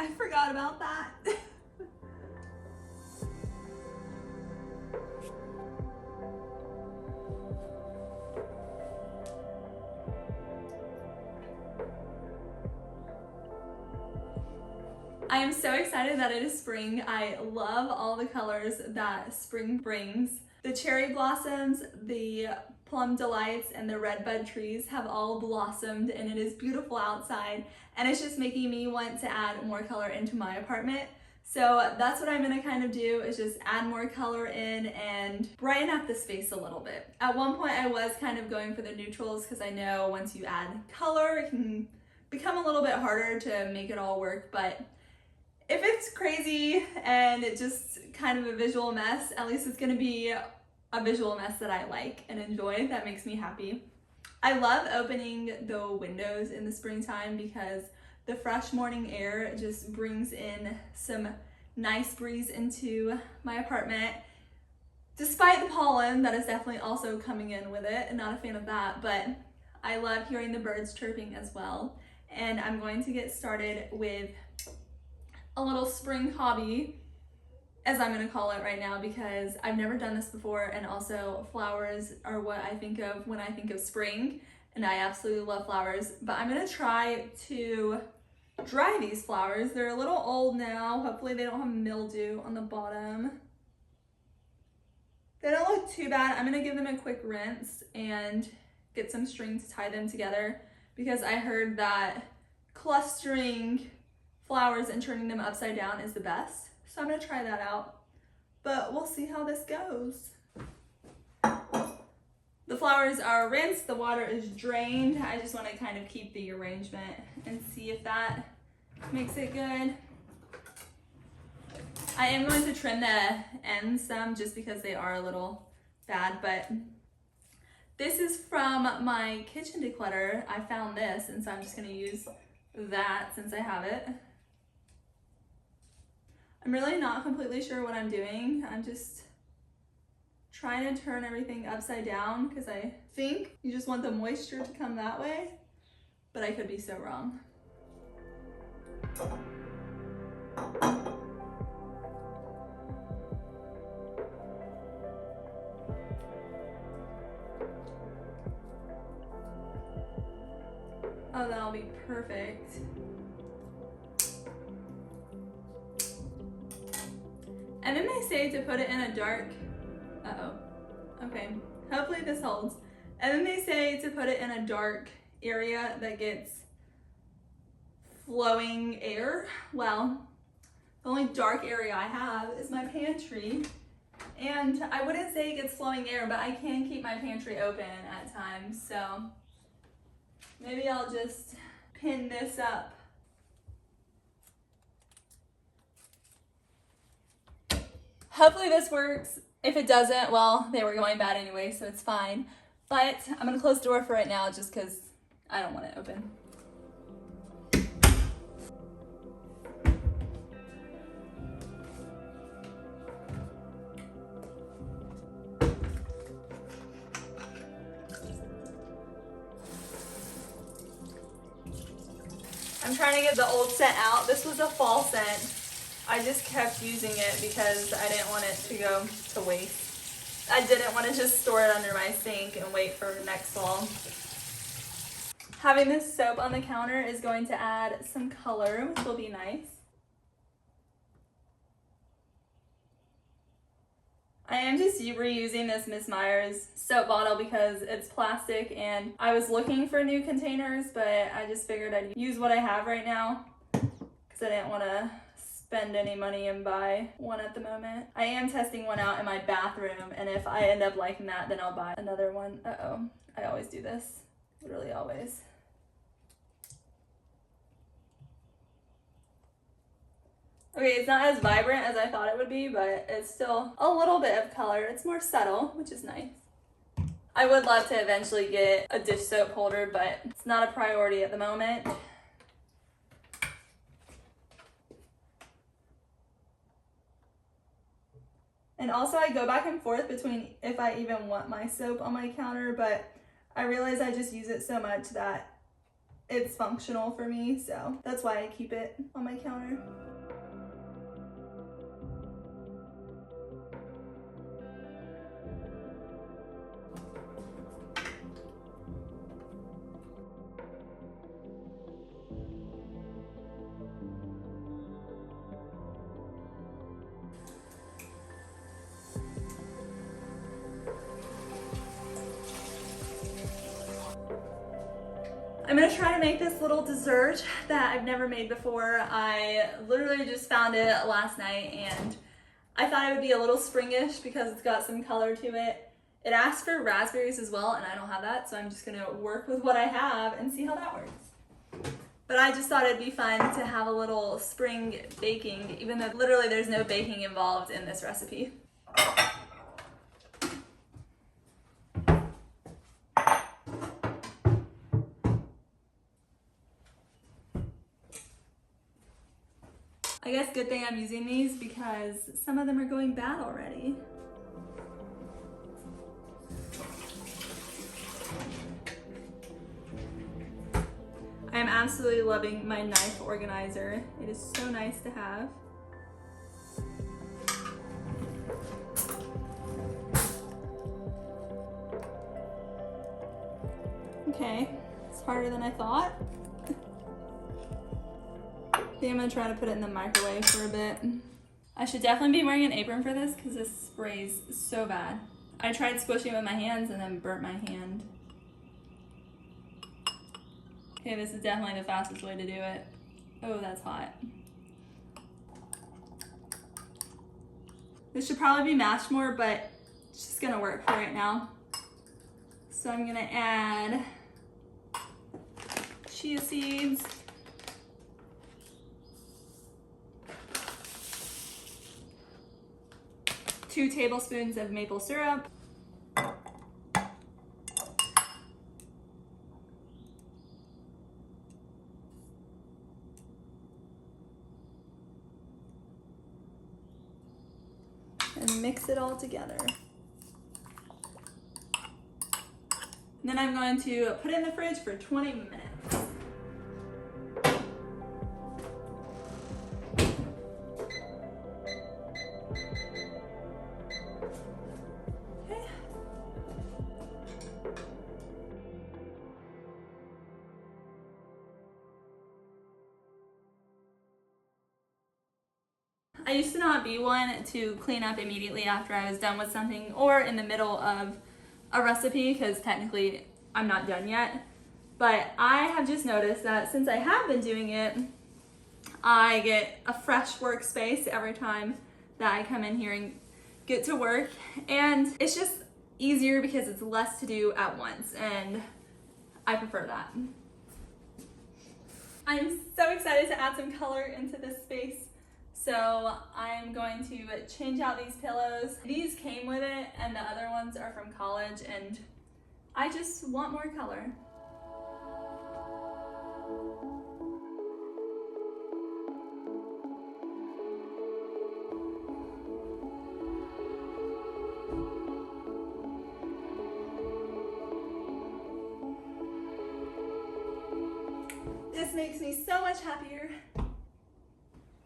I forgot about that. I am so excited that it is spring. I love all the colors that spring brings. The cherry blossoms, the plum delights, and the redbud trees have all blossomed, and it is beautiful outside, and it's just making me want to add more color into my apartment. So that's what I'm gonna kind of do, is just add more color in and brighten up the space a little bit. At one point I was kind of going for the neutrals because I know once you add color it can become a little bit harder to make it all work, but if it's crazy and it's just kind of a visual mess, at least it's gonna be a visual mess that I like and enjoy. That makes me happy. I love opening the windows in the springtime because the fresh morning air just brings in some nice breeze into my apartment. Despite the pollen that is definitely also coming in with it, and not a fan of that, but I love hearing the birds chirping as well. And I'm going to get started with a little spring hobby, as I'm gonna call it right now, because I've never done this before, and also flowers are what I think of when I think of spring, and I absolutely love flowers. But I'm gonna try to dry these flowers. They're a little old now. Hopefully they don't have mildew on the bottom. They don't look too bad. I'm gonna give them a quick rinse and get some string to tie them together, because I heard that clustering flowers and turning them upside down is the best. So I'm gonna try that out, but we'll see how this goes. The flowers are rinsed, the water is drained. I just wanna kind of keep the arrangement and see if that makes it good. I am going to trim the ends some just because they are a little bad, but this is from my kitchen declutter. I found this, and so I'm just gonna use that since I have it. I'm really not completely sure what I'm doing. I'm just trying to turn everything upside down because I think you just want the moisture to come that way, but I could be so wrong. Oh, that'll be perfect. And then they say to put it in a dark, okay, hopefully this holds. And then they say to put it in a dark area that gets flowing air. Well, the only dark area I have is my pantry. And I wouldn't say it gets flowing air, but I can keep my pantry open at times. So maybe I'll just pin this up. Hopefully this works. If it doesn't, well, they were going bad anyway, so it's fine. But I'm gonna close the door for right now just because I don't want it open. I'm trying to get the old scent out. This was a fall scent. I just kept using it because I didn't want it to go to waste. I didn't want to just store it under my sink and wait for next fall. Having this soap on the counter is going to add some color, which will be nice. I am just reusing this Miss Meyer's soap bottle because it's plastic, and I was looking for new containers, but I just figured I'd use what I have right now because I didn't want to spend any money and buy one at the moment. I am testing one out in my bathroom, and if I end up liking that, then I'll buy another one. I always do this, literally always. Okay, it's not as vibrant as I thought it would be, but it's still a little bit of color. It's more subtle, which is nice. I would love to eventually get a dish soap holder, but it's not a priority at the moment. And also I go back and forth between if I even want my soap on my counter, but I realize I just use it so much that it's functional for me, so that's why I keep it on my counter. I'm gonna try to make this little dessert that I've never made before. I literally just found it last night and I thought it would be a little springish because it's got some color to it. It asks for raspberries as well and I don't have that, so I'm just gonna work with what I have and see how that works. But I just thought it'd be fun to have a little spring baking, even though literally there's no baking involved in this recipe. I guess good thing I'm using these because some of them are going bad already. I am absolutely loving my knife organizer. It is so nice to have. Okay, it's harder than I thought. I think I'm gonna try to put it in the microwave for a bit. I should definitely be wearing an apron for this because this sprays so bad. I tried squishing it with my hands and then burnt my hand. Okay, this is definitely the fastest way to do it. Oh, that's hot. This should probably be mashed more, but it's just gonna work for right now. So I'm gonna add chia seeds. 2 tablespoons of maple syrup. And mix it all together. And then I'm going to put it in the fridge for 20 minutes. I used to not be one to clean up immediately after I was done with something or in the middle of a recipe because technically I'm not done yet. But I have just noticed that since I have been doing it, I get a fresh workspace every time that I come in here and get to work. And it's just easier because it's less to do at once, and I prefer that. I'm so excited to add some color into this space. So I'm going to change out these pillows. These came with it and the other ones are from college and I just want more color. This makes me so much happier.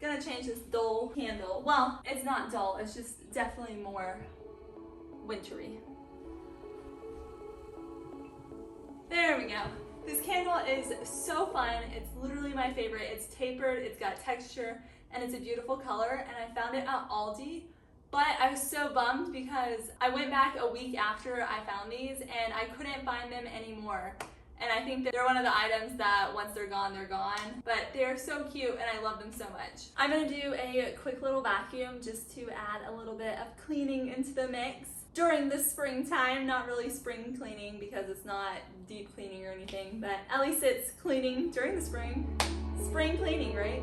Gonna change this dull candle. Well, it's not dull, it's just definitely more wintry. There we go. This candle is so fun. It's literally my favorite. It's tapered, it's got texture, and it's a beautiful color, and I found it at Aldi. But I was so bummed because I went back a week after I found these and I couldn't find them anymore. And I think that they're one of the items that once they're gone, but they're so cute and I love them so much. I'm gonna do a quick little vacuum just to add a little bit of cleaning into the mix during the springtime. Not really spring cleaning because it's not deep cleaning or anything, but at least it's cleaning during the spring. Spring cleaning, right?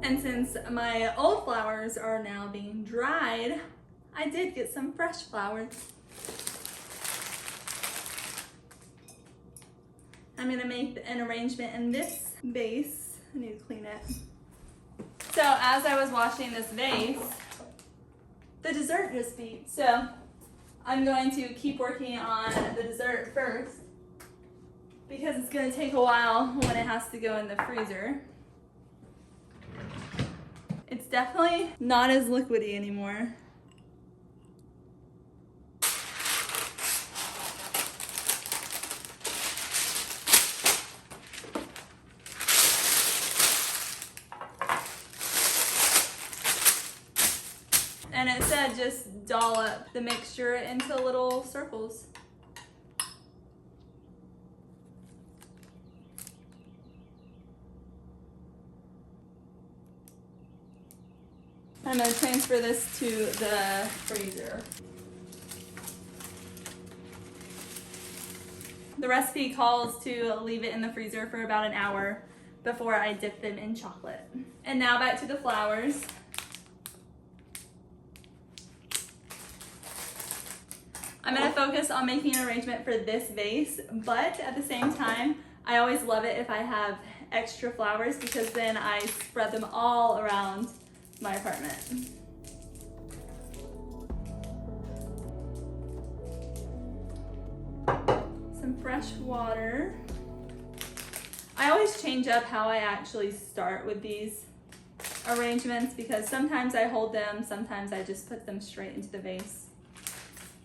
And And since my old flowers are now being dried, I did get some fresh flowers. I'm gonna make an arrangement in this vase. I need to clean it. So as I was washing this vase, the dessert just beat. So I'm going to keep working on the dessert first because it's gonna take a while when it has to go in the freezer. It's definitely not as liquidy anymore. And it said just dollop the mixture into little circles. I'm going to transfer this to the freezer. The recipe calls to leave it in the freezer for about an hour before I dip them in chocolate. And now back to the flowers. I'm going to focus on making an arrangement for this vase, but at the same time, I always love it if I have extra flowers because then I spread them all around my apartment. Some fresh water. I always change up how I actually start with these arrangements because sometimes I hold them, sometimes I just put them straight into the vase.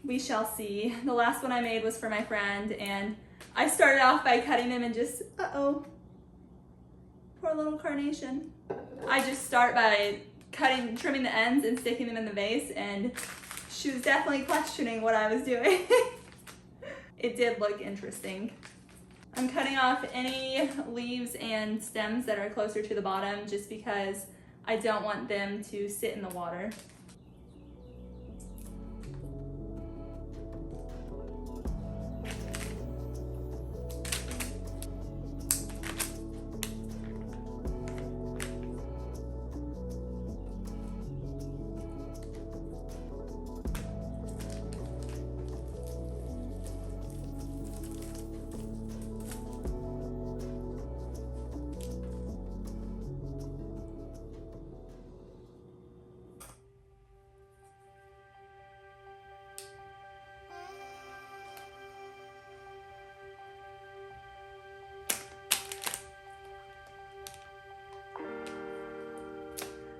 We shall see. The last one I made was for my friend and I started off by cutting them and just, uh-oh, poor little carnation. I just start by trimming the ends and sticking them in the vase, and she was definitely questioning what I was doing. It did look interesting. I'm cutting off any leaves and stems that are closer to the bottom just because I don't want them to sit in the water.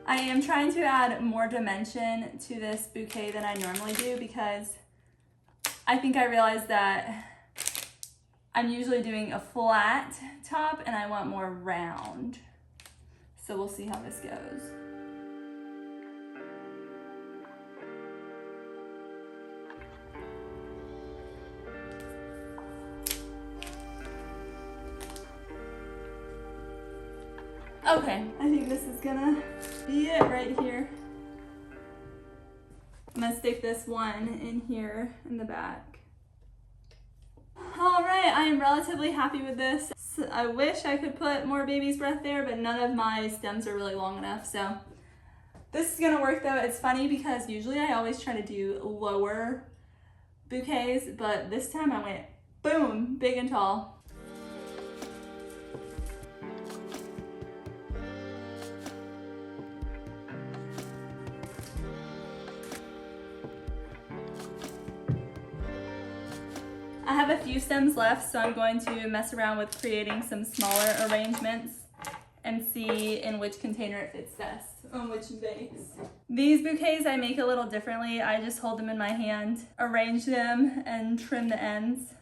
I am trying to add more dimension to this bouquet than I normally do because I think I realized that I'm usually doing a flat top and I want more round. So we'll see how this goes. Okay, I think this is gonna be it right here. I'm gonna stick this one in here in the back. All right, I am relatively happy with this. I wish I could put more baby's breath there, but none of my stems are really long enough, so this is gonna work though. It's funny because usually I always try to do lower bouquets, but this time I went boom, big and tall. I have a few stems left, so I'm going to mess around with creating some smaller arrangements and see in which container it fits best, on which vase. These bouquets I make a little differently. I just hold them in my hand, arrange them, and trim the ends,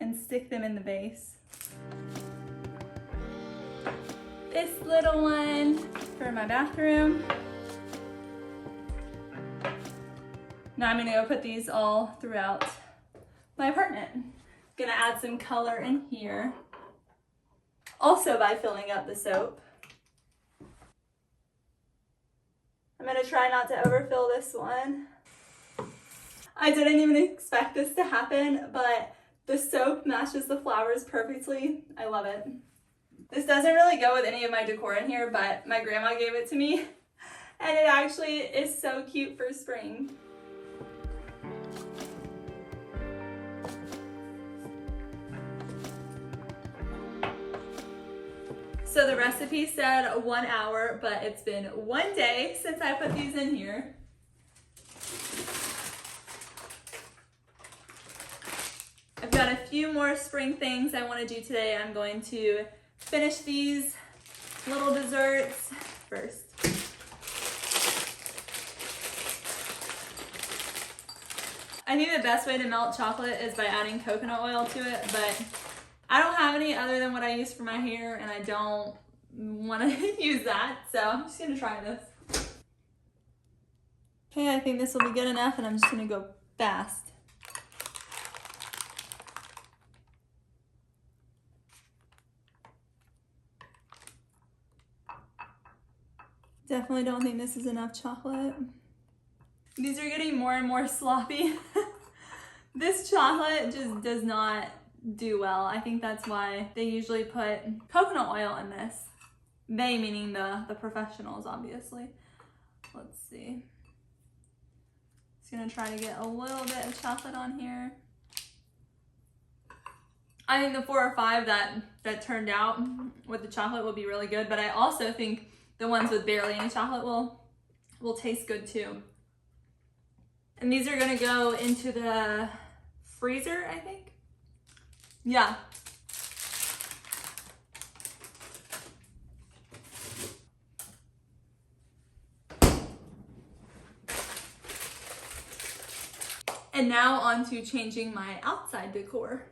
and stick them in the vase. This little one for my bathroom. Now I'm gonna go put these all throughout my apartment. Gonna add some color in here. Also by filling up the soap. I'm gonna try not to overfill this one. I didn't even expect this to happen, but the soap matches the flowers perfectly. I love it. This doesn't really go with any of my decor in here, but my grandma gave it to me, and it actually is so cute for spring. So the recipe said 1 hour, but it's been 1 day since I put these in here. I've got a few more spring things I want to do today. I'm going to finish these little desserts first. I think the best way to melt chocolate is by adding coconut oil to it, but I don't have any other than what I use for my hair, and I don't want to use that, so I'm just going to try this. Okay, I think this will be good enough, and I'm just going to go fast. Definitely don't think this is enough chocolate. These are getting more and more sloppy. This chocolate just does not do well. I think that's why they usually put coconut oil in this. They meaning the professionals, obviously. Let's see. Just gonna try to get a little bit of chocolate on here. I think the 4 or 5 that turned out with the chocolate will be really good, but I also think the ones with barely any chocolate will taste good too. And these are gonna go into the freezer, I think. Yeah. And now on to changing my outside decor.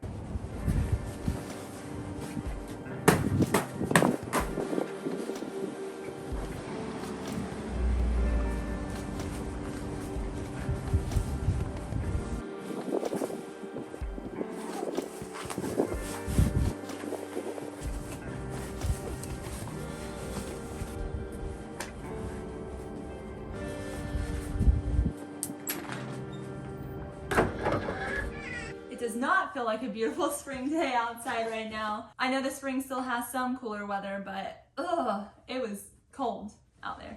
Does not feel like a beautiful spring day outside right now. I know the spring still has some cooler weather, but it was cold out there.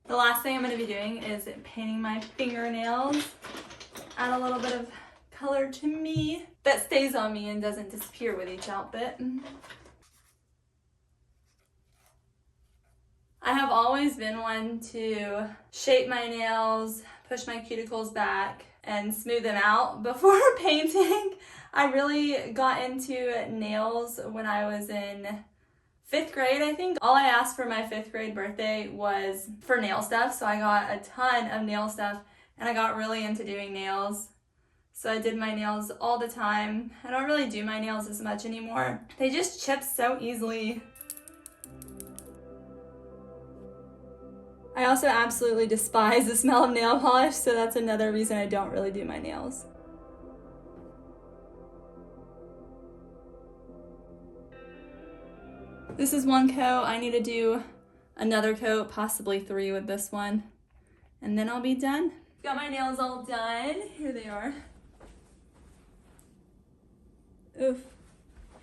The last thing I'm going to be doing is painting my fingernails. Add a little bit of color to me that stays on me and doesn't disappear with each outfit. I have always been one to shape my nails, push my cuticles back, and smooth them out before painting. I really got into nails when I was in 5th grade, I think. All I asked for my 5th grade birthday was for nail stuff, so I got a ton of nail stuff, and I got really into doing nails. So I did my nails all the time. I don't really do my nails as much anymore. They just chip so easily. I also absolutely despise the smell of nail polish, so that's another reason I don't really do my nails. This is 1 coat. I need to do another coat, possibly 3 with this one, and then I'll be done. Got my nails all done. Here they are. Oof,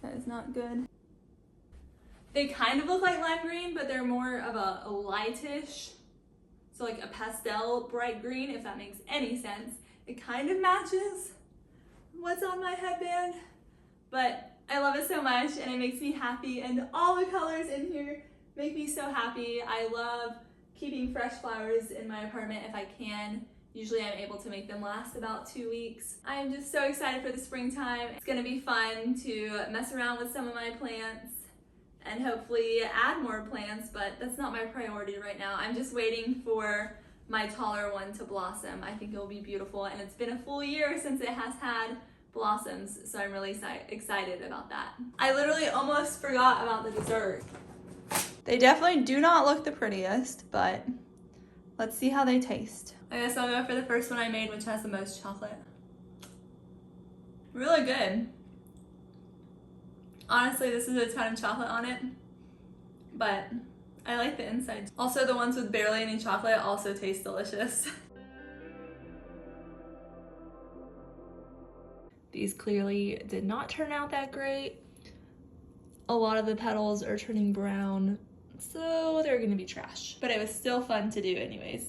that is not good. They kind of look like lime green, but they're more of a lightish, so like a pastel bright green, if that makes any sense. It kind of matches what's on my headband, but I love it so much and it makes me happy, and all the colors in here make me so happy. I love keeping fresh flowers in my apartment if I can. Usually I'm able to make them last about 2 weeks. I'm just so excited for the springtime. It's gonna be fun to mess around with some of my plants and hopefully add more plants, but that's not my priority right now. I'm just waiting for my taller one to blossom. I think it will be beautiful, and it's been a full year since it has had blossoms, so I'm really excited about that. I literally almost forgot about the dessert. They definitely do not look the prettiest, but let's see how they taste. I guess I'll go for the first one I made, which has the most chocolate. Really good. Honestly, this is a ton of chocolate on it, but I like the inside. Also, the ones with barely any chocolate also taste delicious. These clearly did not turn out that great. A lot of the petals are turning brown, so they're gonna be trash. But it was still fun to do anyways.